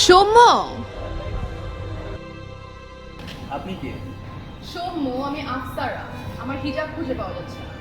সৌম্য, আপনি কে? সৌম্য, আমি আফসারা। আমার হিজাব খুঁজে পাওয়া যাচ্ছে না।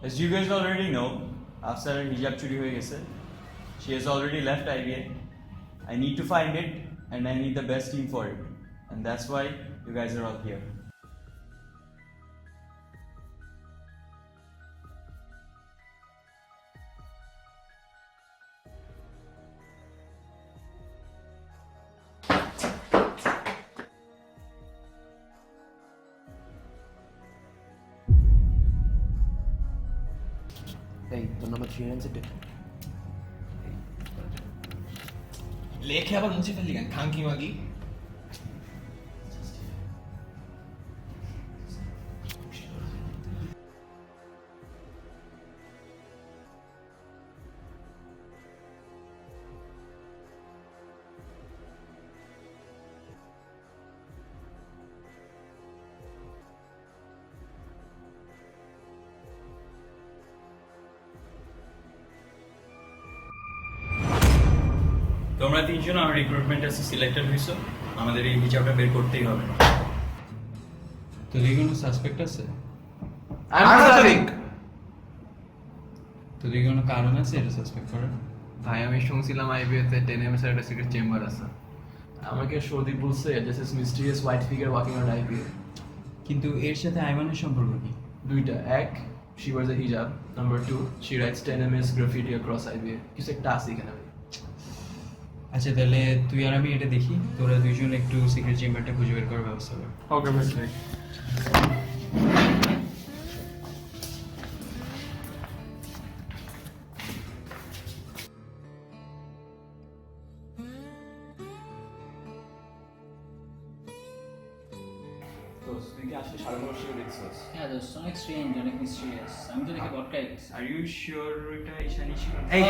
As you guys already know, Afsar hijab churi hoye geche. She has already left IBA. I need to find it and I need the best team for it. And that's why you guys are all here. এই তোর number 3 এনসেটে লেখে আবার মুছে ফেললি কেন খাঙ্কি মাগি? তোমরা তিনজন আমার রিক্রুটমেন্ট এসে সিলেক্টেড হইছো। আমাদের এই হিজাবটা বের করতেই হবে। তোদের কোনো সাসপেক্ট আছে? তোদের কোনো কারণ আছে এটা সাসপেক্ট করার? ভাই আমি শুনছিলাম আইবিএতে 10 এমএস এর একটা সিক্রেট চেম্বার আছে। আমাকে সৌদীপ বলছে this is mysterious white figure walking on IBA. কিন্তু এর সাথে আইমানের সম্পর্ক কি? দুইটা, এক she wears a hijab, number 2 she writes 10 ms graffiti across IBA. কিছু একটা আছে এখানে ভাই। আচ্ছা তাহলে তুই আর আমি এটা দেখি, তোরা দুইজন একটু সিক্রেট চেম্বারটা খুঁজে বের করার ব্যবস্থা কর। ওকে ভাই। তুই কি আসলে সারা বছর দেখছিস? হ্যাঁ দোস্ত, অনেক স্ট্রেঞ্জ, অনেক মিস্টিরিয়াস। আমি তো দেখে বটকাই গেছি। আর ইউ শিওর এটা ঈশানী ছিল? এই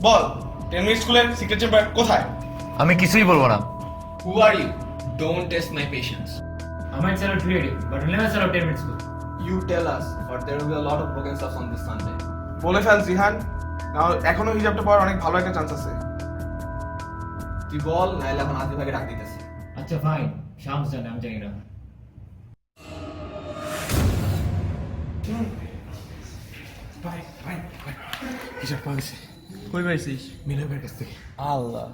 বল 10 মিনিট স্কুলের সিক্রেট চেম্বার কোথায়? আমি কিছুই বলবো না। Who are you? Don't test my patience. I might sell out creative, but we'll never sell out 10 minutes school. You tell us, but there will be a lot of broken stuff on this Sunday. বলে fail Jihan, নাও এখনো হিজাবটা পাওয়ার অনেক ভালো একটা chance আছে। তুই বল, নাইলে এখন আদি ভাগে ডাক দিতেছি। আচ্ছা ফাইন, শামস জানে, আমি জানি না। হিজাব পাওয়া গেছে। কই পাইছিস? মিলের কাছ থেকে। আল্লাহ।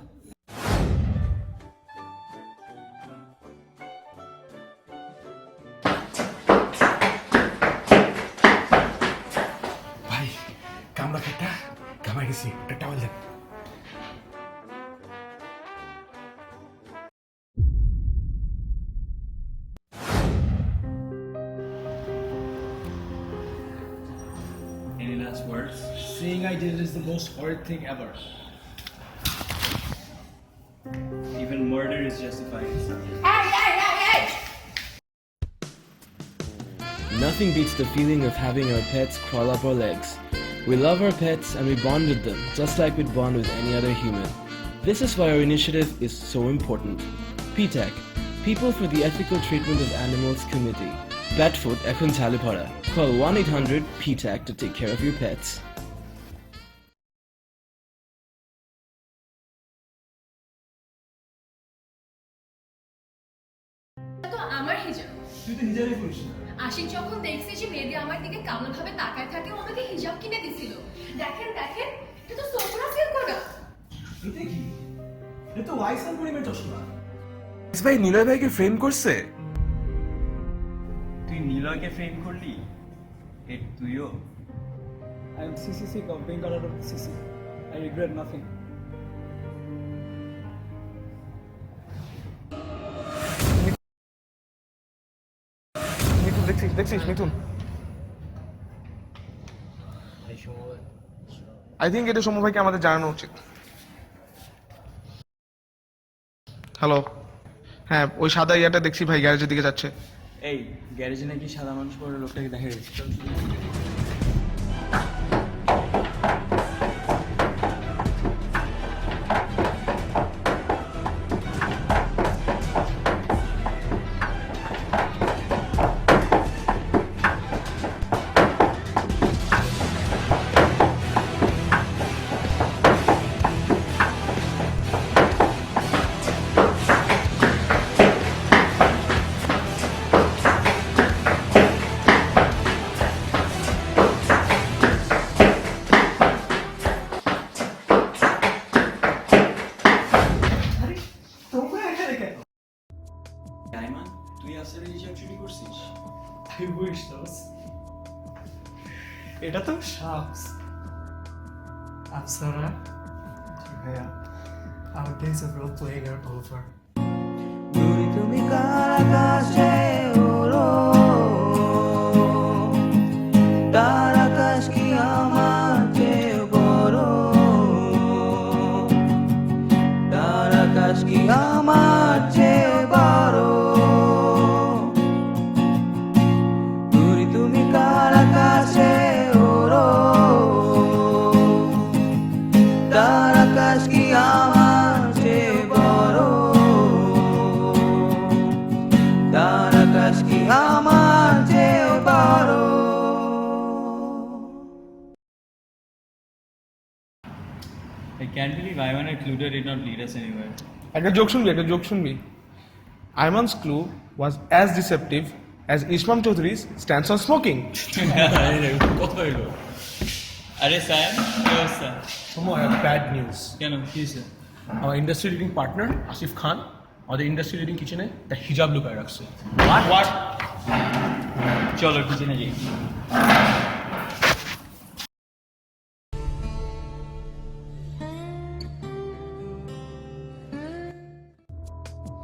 ভাই কামড়া খাটা কামাই গেছি, একটা towel then. Any last words? Saying I did it is the most horrid thing ever. Even murder is justified. Nothing beats the feeling of having our pets crawl up our legs. We love our pets and we bond with them, just like we'd bond with any other human. This is why our initiative is so important. PTAC, People for the Ethical Treatment of Animals Committee. Pet food ekhon chale phora. Call 1-800-PTAC to take care of your pets. তো আমার হিজাব। তুই তো হিজাবই পড়িস না। আশিক যখন দেখছে যে মেয়েদি আমার দিকে কামলা ভাবে তাকায় থাকে, ও আমাকে হিজাব কিনে দিছিল। দেখেন দেখেন, এটা তো সোফরা সিল করা। এটা কি? এটা তো ওয়াইসন পরিমের চশমা। ভাই নিলয় ভাইকে ফ্রেম করছে। তুই নীলয়কে ফ্রেম করলি? এর তুইও? I am CCC of being out of CC. I regret nothing. দেখছিস মিথুন, আই থিঙ্ক এটা সৌম্য ভাইকে আমাদের জানানো উচিত। হ্যালো, হ্যাঁ ওই সাদা ইয়াটা দেখছি ভাই গ্যারেজের দিকে যাচ্ছে। এই গ্যারেজে নাকি সাদা মানুষ পরে লোকটাকে দেখা গেছে। ডায়মন্ড, তুই আফসারের হিসাব চুরি করছিস? I wish those. এটা তো শামস। Apsara. ভাইয়া, our days of role playing are over. তুমি কার আকাশে ওড়ো, তার আকাশ কি আমার চেয়ে বড়, তার আকাশ কি আমার চেয়ে বড়, তুমি কার আকাশে ওড়ো, তার আকাশ কি আমার চেয়ে বড়, তার আকাশ কি আমার চেয়ে বড়। I can't believe Ivan and Cluedo did not lead us anywhere. একটা জোক শুনবি। Aiman's clue was as deceptive as Ismam Chowdhury's stands on smoking. আরে স্যার, কি অবস্থা? Somehow I have bad news. কেন, কি হয়েছে? Our industry leading partner, Asif Khan, আমাদের industry leading কিচেনে একটা হিজাব লুকায় রাখছে। What? চলো কিচেনে যাই।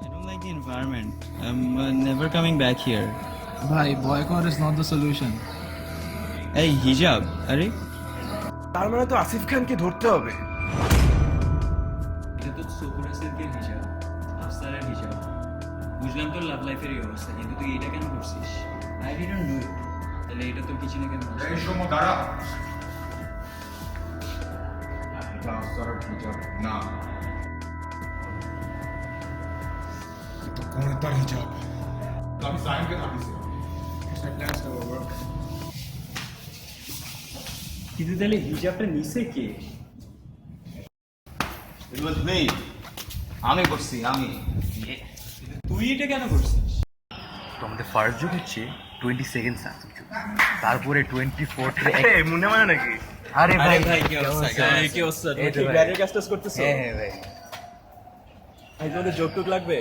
I don't like the environment. I'm never coming back here. ভাই boycott is not the solution. এই হিজাব, আরে তার মানে তো আসিফ খানকে ধরতে হবে। এটা তো সকুরা সিল্কের হিসাব, আফসারের হিসাব। বুঝলাম তোর লাভ লাইফের এই অবস্থা, কিন্তু তুই এটা কেন করছিস? I didn't do it. তাহলে এটা তোর কিচেনে কেন? এই সৌম্য দাঁড়া। না, কোন তার হিজাব? আমি সাইনকে থামিছি। কিন্তু তাহলে হিজাবটা নিচে কে? It was me. আমি করছি, আমি। তুই এটা কেন করছিস? তো আমাদের ফার্স্ট জোক হচ্ছে 22nd সাকসেস জোক, তারপরে 24th মনে মানে নাকি? আরে ভাই কি অবস্থা? কি অবস্থা? এই তো ভাই। গ্যারেজ কাজ করতেছো? হ্যাঁ ভাই। ভাই তোমাদের যোগটুক লাগবে?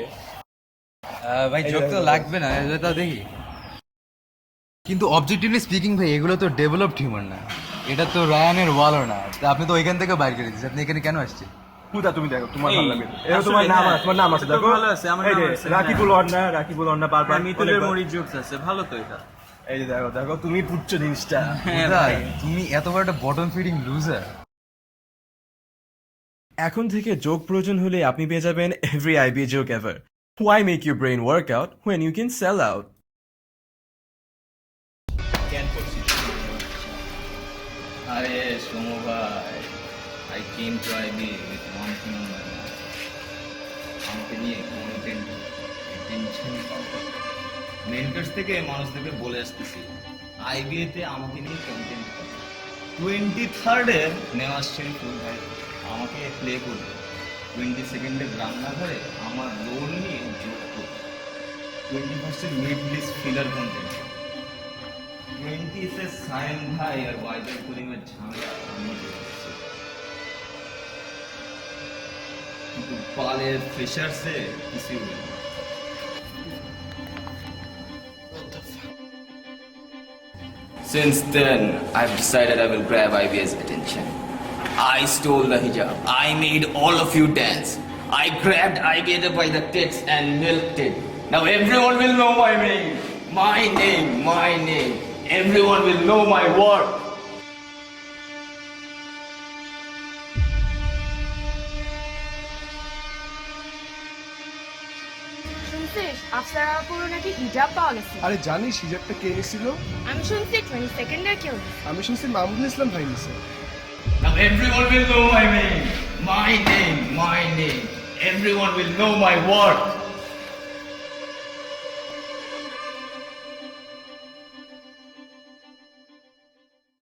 ভাই জোক তো লাগবে না, এটা দেখি। কিন্তু অবজেক্টিভলি স্পিকিং ভাই এগুলো তো ডেভেলপড হিউমার না, এটা তো রায়ানের ওয়ালও না। তা আপনি তো ওইখান থেকে বাইর করে দিচ্ছেন, আপনি এখানে কেন আসছেন? পুতা তুমি দেখো তোমার এই, ভালো লাগবে। এটা তোমার নাম আছে, তোমার নাম আছে দেখো। ভালো আছে, আমার এই নাম যে আছে, রাকিবুল অন্না, রাকিবুল অন্না বারবার মিতুলের মরির জোকস আছে, ভালো তো এটা। এই যে দেখো দেখো তুমি বুঝছো জিনিসটা। হ্যাঁ ভাই তুমি এত বড় একটা বটম ফিডিং লুজার। এখন থেকে জোক প্রয়োজন হলে আপনি পেয়ে যাবেন every IBA joke ever. Why make your brain work out when you can sell out? আরে সোমু ভাই, I came to IB with one thing on my mind. আমাকে নিয়ে কন্টেন্ট টেনশন পাবো। মেন্টরস থেকে মানুষদেরকে বলে আসতেছি IBA তে আমাকে নিয়ে কন্টেন্ট পাবো। 23rd-এর নেওয়াজ শরীফুল ভাই আমাকে প্লে করবে, 22nd-এর রান্নাঘরে আমার রোল নিয়ে যোগ করবে, 21st-এর মিড লিস্ট ফিলার কন্টেন্ট, 20th-এ সায়েম ভাই আর ওয়াইজার কুলিংয়ের ঝামেলা আমি দেখছি। কিন্তু পালের ফ্রেশার্সে কিছু নেই। Since then, I've decided I will grab IBA's attention. I stole the hijab. I made all of you dance. I grabbed IBA by the tits and milked it. Now everyone will know my name. My name, my name. Everyone will know my work. শুনছিস আফসার আপুরও নাকি হিজাব পাওয়া গেছে? আরে জানিস হিজাবটা কে নিছিল? আমি শুনছি 22nd কেউ। আমি শুনছি মামুনুল ইসলাম ভাই নিছে। Now everyone will know my name. My name. Everyone will know my worth.